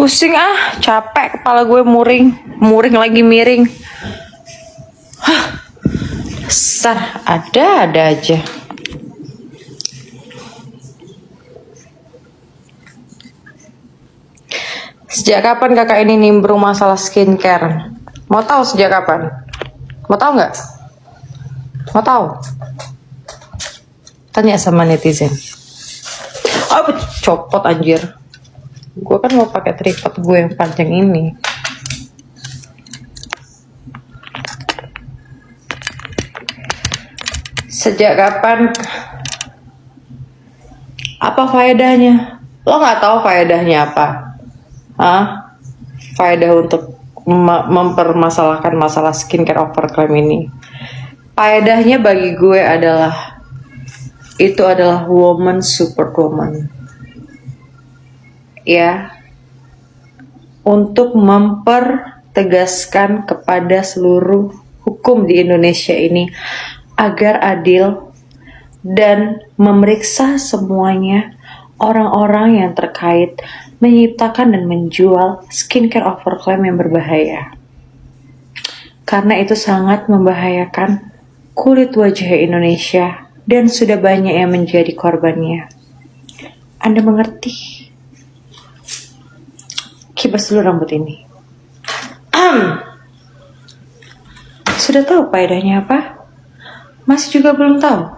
Pusing capek kepala gue muring lagi miring. Ada aja. Sejak kapan kakak ini nimbrung masalah skincare? Mau tahu sejak kapan? Mau tahu nggak? Mau tahu? Tanya sama netizen. Copot anjir. Gue kan mau pakai tripod gue yang panjang ini. Sejak kapan? Apa faedahnya? Lo nggak tahu faedahnya apa? Faedah untuk mempermasalahkan masalah skincare overclaim ini. Faedahnya bagi gue adalah itu adalah woman superwoman. Ya. Untuk mempertegaskan kepada seluruh hukum di Indonesia ini agar adil dan memeriksa semuanya orang-orang yang terkait menciptakan dan menjual skincare overclaim yang berbahaya. Karena itu sangat membahayakan kulit wajah Indonesia dan sudah banyak yang menjadi korbannya. Anda mengerti? Kibas dulu rambut ini. Sudah tahu faedahnya apa? Masih juga belum tahu?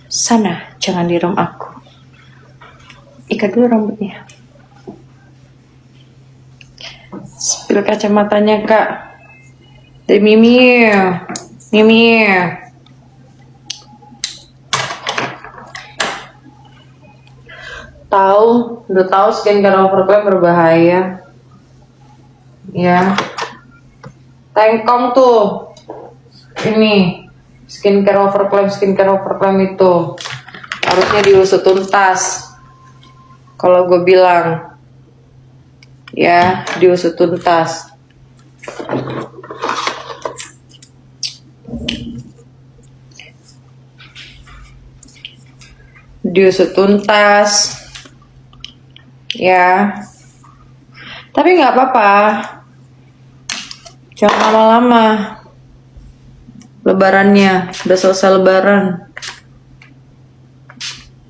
Sana, jangan direm aku. Ikat dulu rambutnya. Spill kacamatanya, Kak. Dari Mimi. Udah tahu skincare overclaim berbahaya. Ya. Tengkong tuh. Ini skincare overclaim itu harusnya diusut tuntas. Kalau gue bilang, ya diusut tuntas. Ya. Tapi nggak apa-apa. Jangan lama-lama. Lebarannya udah selesai lebaran.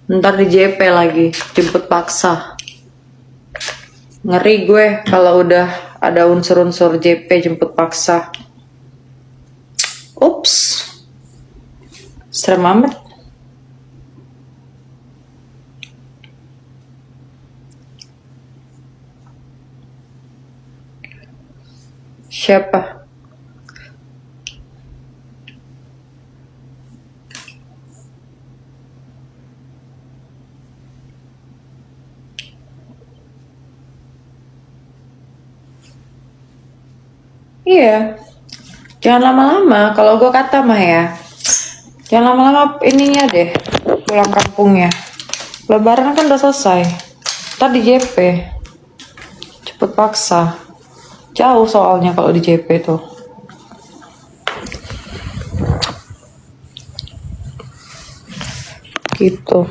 Ntar di JP lagi, jemput paksa. Ngeri gue kalau udah ada unsur-unsur JP jemput paksa. Ups. Serem amat. Siapa? Iya, jangan lama-lama. Kalau gue kata mah ya, jangan lama-lama ininya deh, pulang kampungnya. Lebaran kan udah selesai. Tadi JP, cepet paksa. Jauh soalnya kalau di JP tuh. Gitu.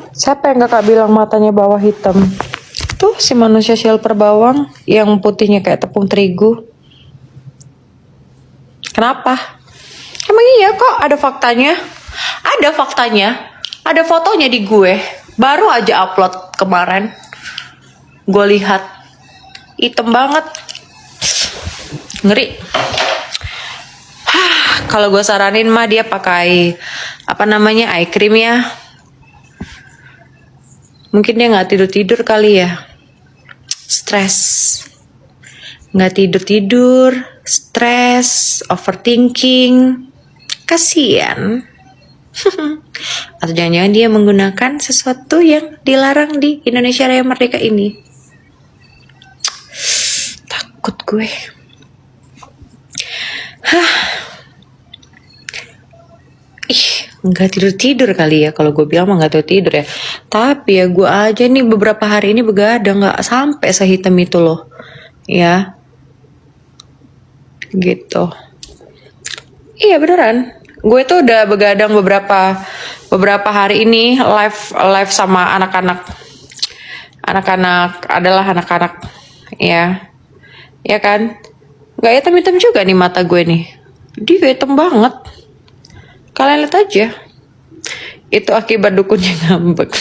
Siapa yang kakak bilang matanya bawah hitam? Tuh si manusia shell perbawang yang putihnya kayak tepung terigu. Kenapa? Emang iya kok ada faktanya? Ada faktanya. Ada fotonya di gue. Baru aja upload kemarin. Gue lihat. Hitam banget. Ngeri. Kalau gue saranin mah dia pakai eye cream ya. Mungkin dia nggak tidur kali ya. Stres. Nggak tidur, stres, overthinking. Kasian. Atau jangan-jangan dia menggunakan sesuatu yang dilarang di Indonesia Raya Merdeka ini. Takut gue. Nggak tidur kali ya. Kalau gue bilang mah nggak tidur ya. Tapi ya gue aja nih beberapa hari ini begadang, nggak sampai sehitam itu loh. Ya. Gitu. Iya beneran. Gue tuh udah begadang beberapa hari ini live sama anak-anak anak-anak adalah anak-anak, ya, ya kan? Gak hitam-hitam juga nih mata gue nih, dia hitam banget. Kalian lihat aja, itu akibat dukunnya ngambek.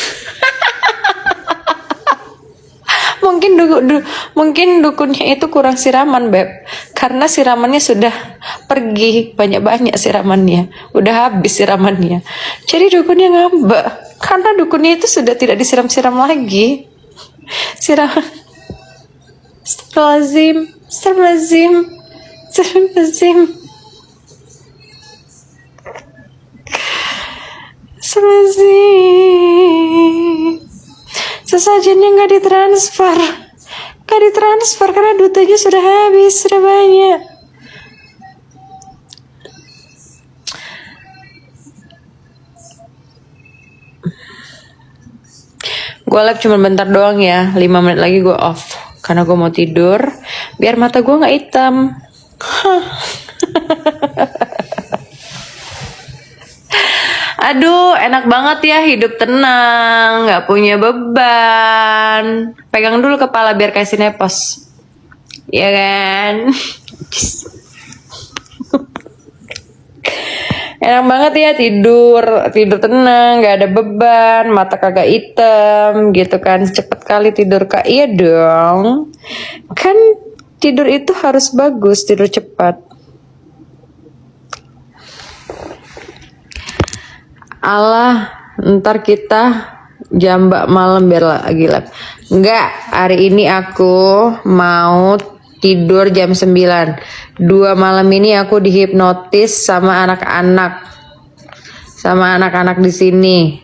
Mungkin dukunnya itu kurang siraman, Beb, karena siramannya sudah pergi, banyak-banyak siramannya, udah habis siramannya, jadi dukunnya ngambek karena dukunnya itu sudah tidak disiram-siram lagi. Siram. Astagfirullahaladzim, astagfirullahaladzim, astagfirullahaladzim, astagfirullahaladzim. Sesajennya nggak ditransfer karena dutanya sudah habis, sudah banyak. Gue live cuma bentar doang ya, 5 menit lagi gue off karena gue mau tidur biar mata gue nggak hitam. Aduh, enak banget ya hidup tenang, nggak punya beban. Pegang dulu kepala biar kayak Sinepos, ya kan? Enak banget ya tidur tenang, nggak ada beban, mata kagak hitam, gitu kan? Cepet kali tidur kak, iya dong. Kan tidur itu harus bagus, tidur cepat. Allah, ntar kita jambak malam biar lagi lab. Enggak, hari ini aku mau tidur jam 9. 2 malam ini aku dihipnotis sama anak-anak. Sama anak-anak di sini.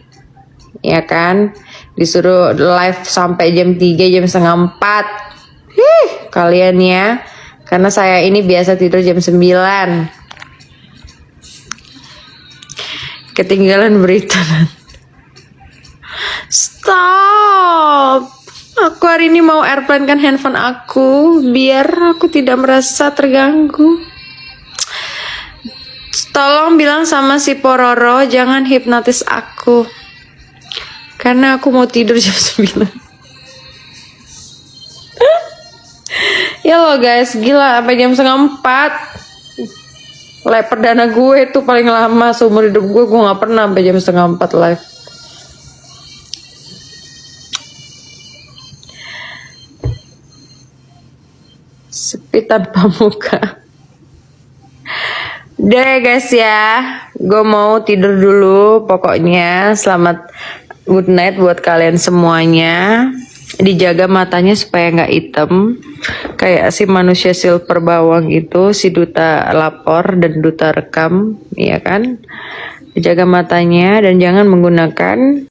Ya kan? Disuruh live sampai jam 3, jam setengah 4. Kalian ya. Karena saya ini biasa tidur jam 9. Ketinggalan berita. Stop. Aku hari ini mau airplane kan handphone aku biar aku tidak merasa terganggu. Tolong bilang sama si Pororo jangan hipnotis aku. Karena aku mau tidur jam 9. Ya lo guys, gila sampai jam setengah 4. Live perdana gue itu paling lama seumur hidup gue gak pernah sampai jam setengah 4 live. Sepi tanpa muka. Udah ya guys ya, gue mau tidur dulu pokoknya. Selamat good night buat kalian semuanya. Dijaga matanya supaya nggak hitam kayak si manusia silver bawang itu, si duta lapor dan duta rekam, ya kan? Dijaga matanya dan jangan menggunakan